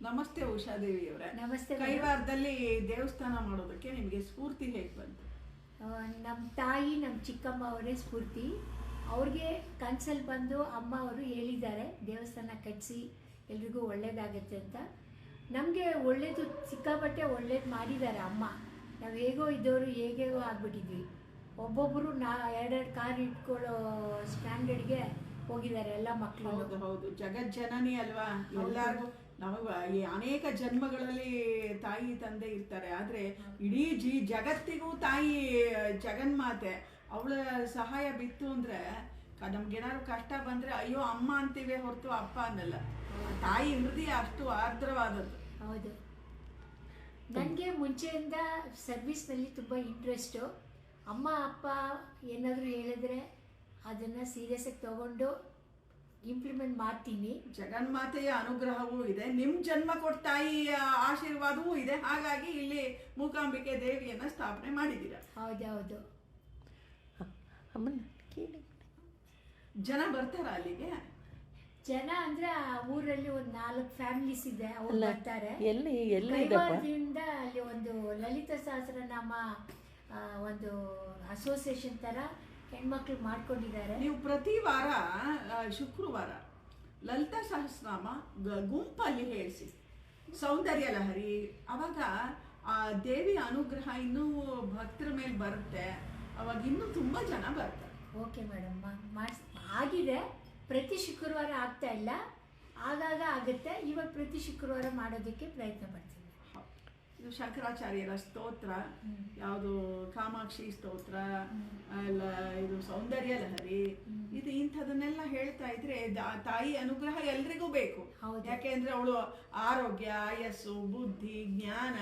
ನಮಸ್ತೆ ಉಷಾದೇವಿ ಅವರೇ. ನಮಸ್ತೆ ಮೇಡಮ್. ಕೈವಾರದಲ್ಲಿ ದೇವಸ್ಥಾನ ಮಾಡೋದಕ್ಕೆ ನಿಮಗೆ ಸ್ಫೂರ್ತಿ ಹೇಗೆ ಬಂತು? ನಮ್ಮ ತಾಯಿ ನಮ್ಮ ಚಿಕ್ಕಮ್ಮ ಅವರೇ ಸ್ಫೂರ್ತಿ. ಅವ್ರಿಗೆ ಕನ್ಸಲ್ಲಿ ಬಂದು ಅಮ್ಮ ಅವರು ಹೇಳಿದ್ದಾರೆ ದೇವಸ್ಥಾನ ಕಟ್ಟಿಸಿ ಎಲ್ರಿಗೂ ಒಳ್ಳೇದಾಗತ್ತೆ ಅಂತ. ನಮಗೆ ಒಳ್ಳೇದು ಸಿಕ್ಕಾಪಟ್ಟೆ ಒಳ್ಳೇದು ಮಾಡಿದ್ದಾರೆ ಅಮ್ಮ. ನಾವು ಹೇಗೋ ಇದ್ದವರು ಹೇಗೇಗೋ ಆಗ್ಬಿಟ್ಟಿದ್ವಿ. ಒಬ್ಬೊಬ್ಬರು ಎರಡೆರಡು ಕಾರ್ ಇಟ್ಕೊಳ್ಳೋ ಸ್ಟ್ಯಾಂಡರ್ಡ್ಗೆ ಹೋಗಿದ್ದಾರೆ ಎಲ್ಲ ಮಕ್ಕಳು. ಹೌದು ಹೌದು, ಜಗಜ್ಜನನಿ ಅಲ್ವಾ. ಎಲ್ಲರಿಗೂ ನಮಗೆ ಅನೇಕ ಜನ್ಮಗಳಲ್ಲಿ ತಾಯಿ ತಂದೆ ಇರ್ತಾರೆ, ಆದ್ರೆ ಇಡೀ ಜಗತ್ತಿಗೂ ತಾಯಿ ಜಗನ್ಮಾತೆ. ಅವಳ ಸಹಾಯ ಬಿತ್ತು ಅಂದ್ರೆ ನಮ್ಗೇನಾದ್ರು ಕಷ್ಟ ಬಂದ್ರೆ ಅಯ್ಯೋ ಅಮ್ಮ ಅಂತೀವಿ ಹೊರತು ಅಪ್ಪ ಅನ್ನಲ್ಲ. ತಾಯಿ ಹೃದಯ ಅಷ್ಟು ಆರ್ದ್ರವಾದದ್ದು. ಹೌದು. ನನಗೆ ಮುಂಚೆಯಿಂದ ಸರ್ವಿಸ್ನಲ್ಲಿ ತುಂಬ ಇಂಟ್ರೆಸ್ಟು. ಅಮ್ಮ ಅಪ್ಪ ಏನಾದರೂ ಹೇಳಿದ್ರೆ ಅದನ್ನು ಸೀರಿಯಸ್ಸಾಗಿ ತಗೊಂಡು ಇಂಪ್ಲಿಮೆಂಟ್ ಮಾಡ್ತೀನಿ. ಜಗನ್ಮಾತೆಯ ಅನುಗ್ರಹವೂ ಇದೆ, ನಿಮ್ಮ ಜನ್ಮ ಕೊಟ್ಟ ತಾಯಿಯ ಆಶೀರ್ವಾದವೂ ಇದೆ. ಹಾಗಾಗಿ ಇಲ್ಲಿ ಮೂಕಾಂಬಿಕೆ ದೇವಿಯನ್ನ ಸ್ಥಾಪನೆ ಮಾಡಿದ್ದೀರಾ. ಹೌದೌದು. ಜನ ಬರ್ತಾರ ಅಲ್ಲಿಗೆ? ಜನ ಅಂದ್ರೆ ಆ ಊರಲ್ಲಿ ಒಂದು 4 ಫ್ಯಾಮಿಲೀಸ್ ಇದೆ, ಅವ್ರು ಬರ್ತಾರೆ. ಕೈವಾರದಿಂದ ಅಲ್ಲಿ ಒಂದು ಲಲಿತ ಸಹಸ್ರನಾಮ ಒಂದು ಅಸೋಸಿಯೇಷನ್ ಥರ ಹೆಣ್ಮಕ್ಳು ಮಾಡ್ಕೊಂಡಿದ್ದಾರೆ. ನೀವು ಪ್ರತಿ ವಾರ ಶುಕ್ರವಾರ ಲಲಿತಾ ಸಹಸ್ರನಾಮ ಗುಂಪಲ್ಲಿ ಹೇಳಿಸಿ, ಸೌಂದರ್ಯ ಲಹರಿ. ಅವಾಗ ಆ ದೇವಿಯ ಅನುಗ್ರಹ ಇನ್ನೂ ಭಕ್ತರ ಮೇಲೆ ಬರುತ್ತೆ. ಅವಾಗ ಇನ್ನೂ ತುಂಬ ಜನ ಬರ್ತಾರೆ. ಓಕೆ ಮೇಡಮ್, ಆಗಿದೆ. ಪ್ರತಿ ಶುಕ್ರವಾರ ಆಗ್ತಾ ಇಲ್ಲ, ಆಗಾಗ ಆಗುತ್ತೆ. ಇವಾಗ ಪ್ರತಿ ಶುಕ್ರವಾರ ಮಾಡೋದಕ್ಕೆ ಪ್ರಯತ್ನ ಪಡ್ತೀನಿ. ಇದು ಶಂಕರಾಚಾರ್ಯರ ಸ್ತೋತ್ರ, ಯಾವುದು ಕಾಮಾಕ್ಷಿ ಸ್ತೋತ್ರ, ಅಲ್ಲ ಇದು ಸೌಂದರ್ಯ ಲಹರಿ, ಇದು ಇಂಥದನ್ನೆಲ್ಲ ಹೇಳ್ತಾ ಇದ್ರೆ ತಾಯಿ ಅನುಗ್ರಹ ಎಲ್ರಿಗೂ ಬೇಕು. ಯಾಕೆಂದ್ರೆ ಅವಳು ಆರೋಗ್ಯ, ಆಯಸ್ಸು, ಬುದ್ಧಿ, ಜ್ಞಾನ,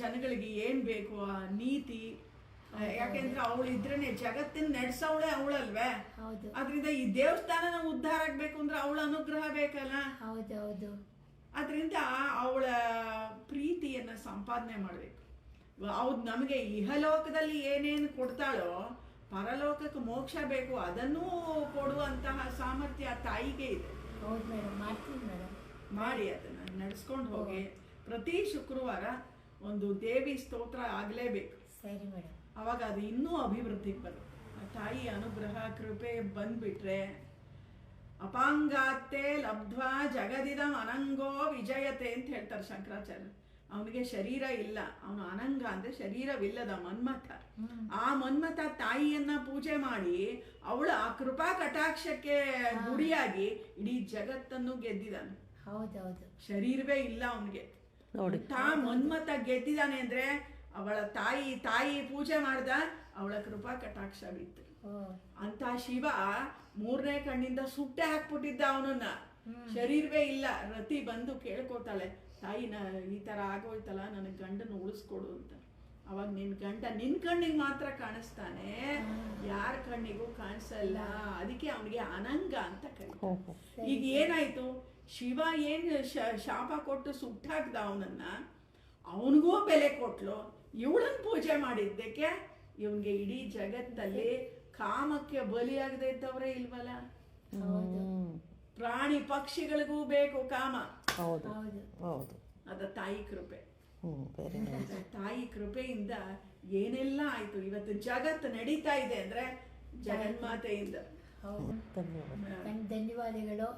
ಜನಗಳಿಗೆ ಏನ್ ಬೇಕು ಆ ನೀತಿ. ಯಾಕೆಂದ್ರೆ ಅವಳು ಇದ್ರೇನೆ ಜಗತ್ತಿನ ನಡೆಸವಳೆ ಅವಳಲ್ವೇ. ಅದ್ರಿಂದ ಈ ದೇವಸ್ಥಾನ ಉದ್ಧಾರ ಆಗ್ಬೇಕು ಅಂದ್ರೆ ಅವಳ ಅನುಗ್ರಹ ಬೇಕಲ್ಲ. ಹೌದೌದು. ಅದರಿಂದ ಅವಳ ಪ್ರೀತಿಯನ್ನು ಸಂಪಾದನೆ ಮಾಡಬೇಕು. ಹೌದು, ನಮಗೆ ಇಹಲೋಕದಲ್ಲಿ ಏನೇನು ಕೊಡ್ತಾಳೋ ಪರಲೋಕಕ್ಕೆ ಮೋಕ್ಷ ಬೇಕು, ಅದನ್ನೂ ಕೊಡುವಂತಹ ಸಾಮರ್ಥ್ಯ ತಾಯಿಗೆ ಇದೆ. ಹೌದು ಮೇಡಮ್, ಮಾಡ್ತೀನಿ ಮೇಡಮ್. ಮಾಡಿ ಅದನ್ನು ನಡೆಸ್ಕೊಂಡು ಹೋಗಿ. ಪ್ರತಿ ಶುಕ್ರವಾರ ಒಂದು ದೇವಿ ಸ್ತೋತ್ರ ಆಗಲೇಬೇಕು. ಸರಿ ಮೇಡಮ್. ಅವಾಗ ಅದು ಇನ್ನೂ ಅಭಿವೃದ್ಧಿಗೆ ಬರುತ್ತೆ. ತಾಯಿ ಅನುಗ್ರಹ ಕೃಪೆ ಬಂದ್ಬಿಟ್ರೆ ಅಪಾಂಗಾತ್ತೆ ಲಬ್ಧ್ವಾ ಜಗದಿದಂ ಅನಂಗೋ ವಿಜಯತೆ ಅಂತ ಹೇಳ್ತಾರೆ ಶಂಕರಾಚಾರ್ಯ. ಅವನಿಗೆ ಶರೀರ ಇಲ್ಲ, ಅವನು ಅನಂಗ ಅಂದ್ರೆ ಶರೀರವಿಲ್ಲದ ಮನ್ಮಥ. ಆ ಮನ್ಮಥ ತಾಯಿಯನ್ನ ಪೂಜೆ ಮಾಡಿ ಅವಳ ಆ ಕೃಪಾ ಕಟಾಕ್ಷಕ್ಕೆ ಗುರಿಯಾಗಿ ಇಡೀ ಜಗತ್ತನ್ನು ಗೆದ್ದಿದ್ದಾನೆ. ಹೌದೌದು. ಶರೀರವೇ ಇಲ್ಲ ಅವನಿಗೆ. ಮನ್ಮಥ ಗೆದ್ದಿದ್ದಾನೆ ಅಂದ್ರೆ ಅವಳ ತಾಯಿ ಪೂಜೆ ಮಾಡ್ದ, ಅವಳ ಕೃಪಾ ಕಟಾಕ್ಷ ಬಿತ್ತು. ಅಂತ ಶಿವ 3ನೇ ಕಣ್ಣಿಂದ ಸುಟ್ಟೆ ಹಾಕ್ಬಿಟ್ಟಿದ್ದ ಅವನನ್ನ. ಶರೀರವೇ ಇಲ್ಲ. ರತಿ ಬಂದು ಕೇಳ್ಕೊತಾಳೆ, ತಾಯಿನ ಈ ತರ ಆಗೋಯ್ತಲ್ಲ, ನನಗೆ ಗಂಡನ ಉಳಿಸ್ಕೊಡು ಅಂತ. ಅವಾಗ ನಿನ್ ಕಣ್ಣಿಗೆ ಮಾತ್ರ ಕಾಣಿಸ್ತಾನೆ, ಯಾರ ಕಣ್ಣಿಗೂ ಕಾಣಿಸಲ್ಲ. ಅದಕ್ಕೆ ಅವನಿಗೆ ಅನಂಗ ಅಂತ ಕರೀತಾರೆ. ಈಗ ಏನಾಯ್ತು, ಶಿವ ಏನ್ ಶಾಪ ಕೊಟ್ಟು ಸುಟ್ಟಾಕ್ದ ಅವನನ್ನ, ಅವನಿಗೂ ಬೆಲೆ ಕೊಟ್ಲು. ಇವಳನ್ನ ಪೂಜೆ ಮಾಡಿದ್ದಕ್ಕೆ ಇವನ್ಗೆ ಇಡೀ ಜಗತ್ತಲ್ಲಿ ಕಾಮಕ್ಕೆ ಬಲಿಯಾಗದೆ ಇದ್ದವರೇ ಇಲ್ವಲ್ಲ. ಪ್ರಾಣಿ ಪಕ್ಷಿಗಳಿಗೂ ಬೇಕು ಕಾಮ. ಅದ ತಾಯಿ ಕೃಪೆ. ತಾಯಿ ಕೃಪೆಯಿಂದ ಏನೆಲ್ಲ ಆಯ್ತು. ಇವತ್ತು ಜಗತ್ತು ನಡೀತಾ ಇದೆ ಅಂದ್ರೆ ಜಗನ್ಮಾತೆಯಿಂದ. ಧನ್ಯವಾದಗಳು.